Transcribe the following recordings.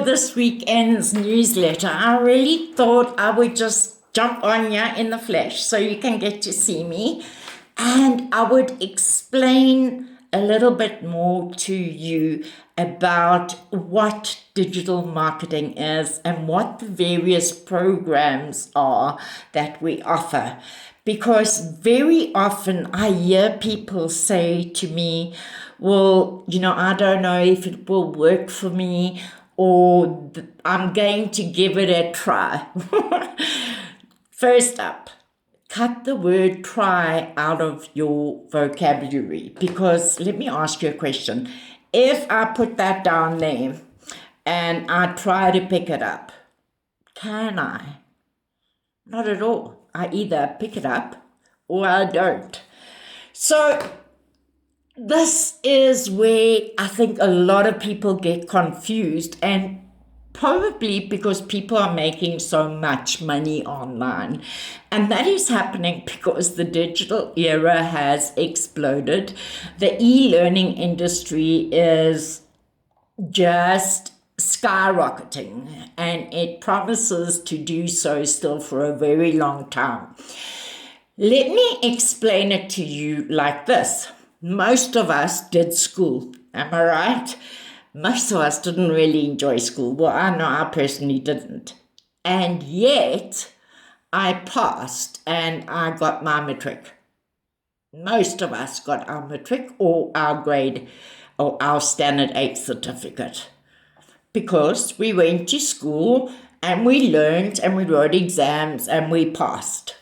this weekend's newsletter, I really thought I would just jump on here in the flesh so you can get to see me, and I would explain a little bit more to you about what digital marketing is and what the various programs are that we offer. Because very often I hear people say to me, well, I don't know if it will work for me, or I'm going to give it a try. First up, cut the word try out of your vocabulary, because let me ask you a question. If I put that down there and I try to pick it up, can I? Not at all. I either pick it up or I don't. So this is where I think a lot of people get confused, and probably because people are making so much money online. And that is happening because the digital era has exploded. The e-learning industry is just skyrocketing, and it promises to do so still for a very long time. Let me explain it to you like this. Most of us did school, am I right? Most of us didn't really enjoy school. Well, I know I personally didn't. And yet, I passed and I got my matric. Most of us got our matric or our grade or our standard 8 certificate, because we went to school and we learned and we wrote exams and we passed.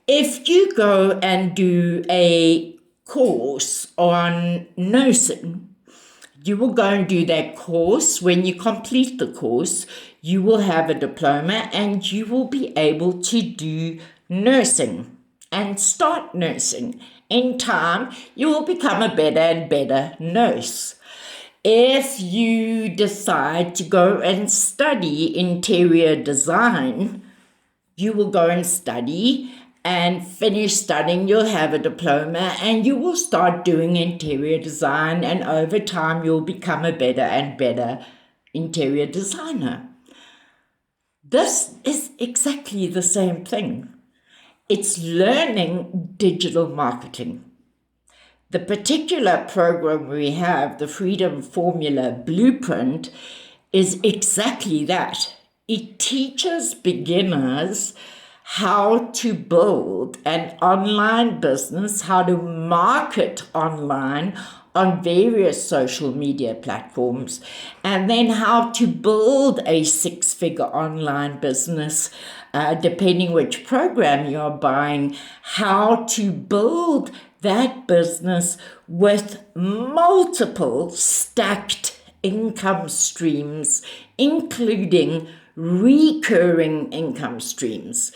If you go and do a course on nursing, you will go and do that course. When you complete the course, you will have a diploma and you will be able to do nursing and start nursing. In time, you will become a better and better nurse. If you decide to go and study interior design, you will go and study and finish studying. You'll have a diploma and you will start doing interior design, and over time you'll become a better and better interior designer. This is exactly the same thing. It's learning digital marketing. The particular program we have, the Freedom Formula Blueprint, is exactly that. It teaches beginners how to build an online business, how to market online on various social media platforms, and then how to build a 6-figure online business, depending which program you're buying, how to build that business with multiple stacked income streams, including recurring income streams.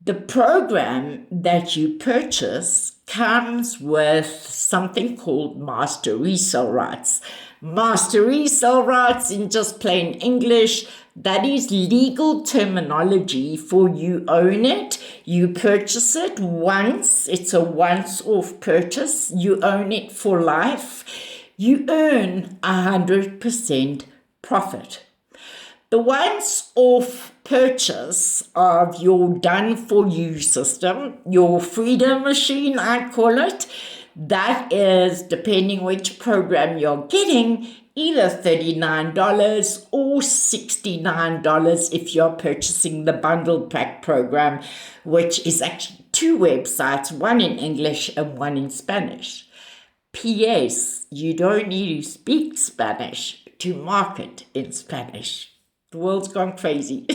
The program that you purchase comes with something called master resale rights. Master resale rights, in just plain English, that is legal terminology for you own it, you purchase it once, it's a once-off purchase, you own it for life, you earn 100% profit. The once-off purchase of your done-for-you system, your freedom machine, I call it, that is, depending which program you're getting, either $39 or $69 if you're purchasing the bundle pack program, which is actually 2 websites, one in English and one in Spanish. P.S. You don't need to speak Spanish to market in Spanish. The world's gone crazy.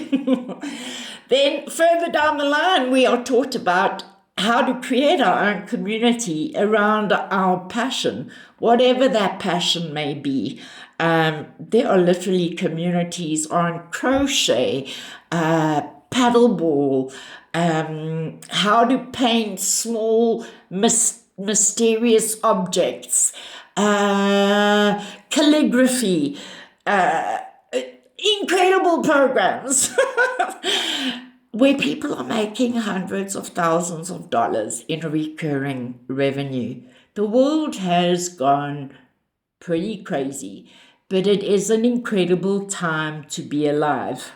Then further down the line, we are taught about how to create our own community around our passion, whatever that passion may be. There are literally communities on crochet, paddleball, how to paint small, mysterious objects, calligraphy, incredible programs where people are making hundreds of thousands of dollars in recurring revenue. The world has gone pretty crazy. but it is an incredible time to be alive.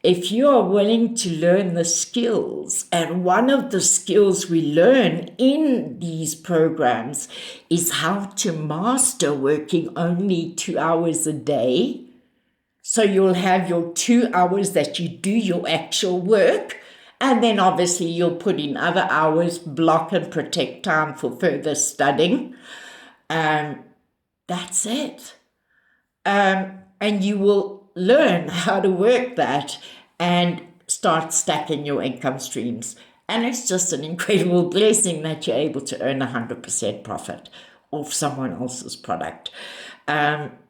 If you are willing to learn the skills, and one of the skills we learn in these programs is how to master working only 2 hours a day. So you'll have your 2 hours that you do your actual work, and then obviously you'll put in other hours, block and protect time for further studying. That's it. And you will learn how to work that and start stacking your income streams. And it's just an incredible blessing that you're able to earn 100% profit off someone else's product.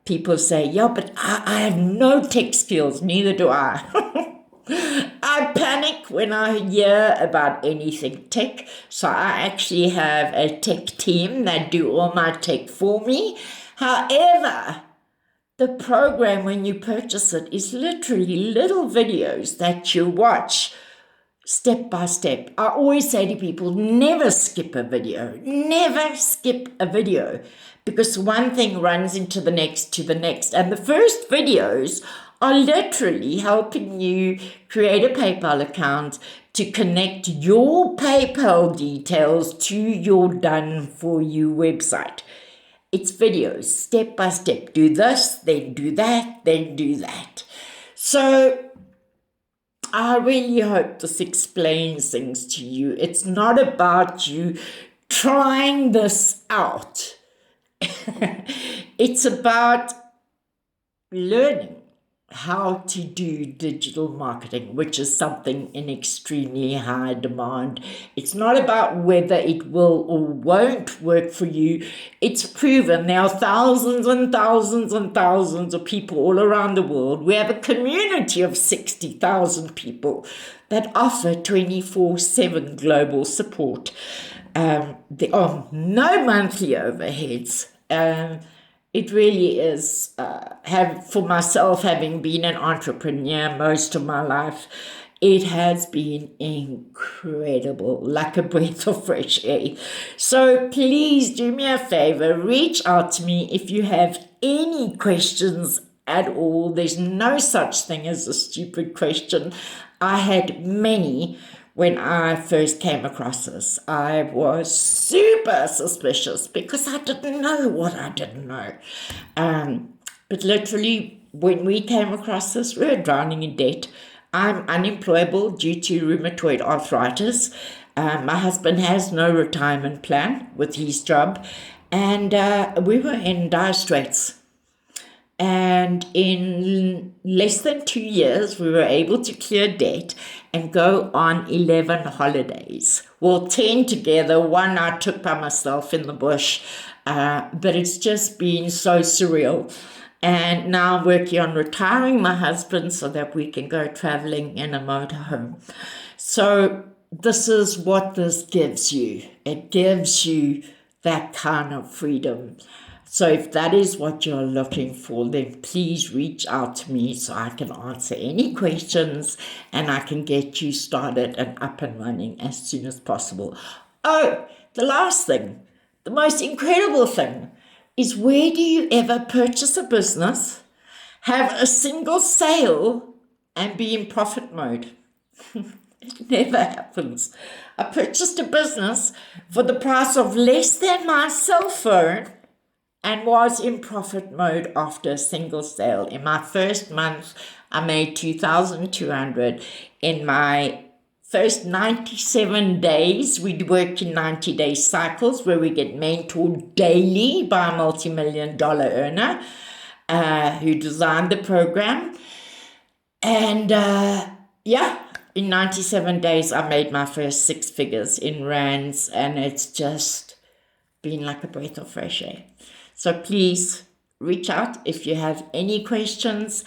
People say, yeah, but I have no tech skills. Neither do I. I panic when I hear about anything tech. So I actually have a tech team that do all my tech for me. However, the program, when you purchase it, is literally little videos that you watch step by step. I always say to people, never skip a video. Never skip a video, because one thing runs into the next to the next. And the first videos are literally helping you create a PayPal account to connect your PayPal details to your done for you website. It's videos, step by step. Do this, then do that, then do that. So I really hope this explains things to you. It's not about you trying this out. It's about learning how to do digital marketing, which is something in extremely high demand. It's not about whether it will or won't work for you. It's proven. There are thousands and thousands and thousands of people all around the world. We have a community of 60,000 people that offer 24/7 global support. There are no monthly overheads. It really is, for myself, having been an entrepreneur most of my life, it has been incredible, like a breath of fresh air. So please do me a favor, reach out to me if you have any questions at all. There's no such thing as a stupid question. I had many. When I first came across this, I was super suspicious because I didn't know what I didn't know. But literally, when we came across this, we were drowning in debt. I'm unemployable due to rheumatoid arthritis. My husband has no retirement plan with his job, and we were in dire straits. And in less than 2 years, we were able to clear debt and go on 11 holidays. Well, 10 together. One I took by myself in the bush. But it's just been so surreal. And now I'm working on retiring my husband so that we can go traveling in a motorhome. So this is what this gives you. It gives you that kind of freedom. So if that is what you're looking for, then please reach out to me so I can answer any questions and I can get you started and up and running as soon as possible. Oh, the last thing, the most incredible thing is, where do you ever purchase a business, have a single sale, and be in profit mode? It never happens. I purchased a business for the price of less than my cell phone and was in profit mode after a single sale. In my first month, I made $2,200. In my first 97 days, we'd work in 90-day cycles where we get mentored daily by a multi-million-dollar earner who designed the program. And in 97 days, I made my first 6 figures in rands, and it's just been like a breath of fresh air. So please reach out if you have any questions.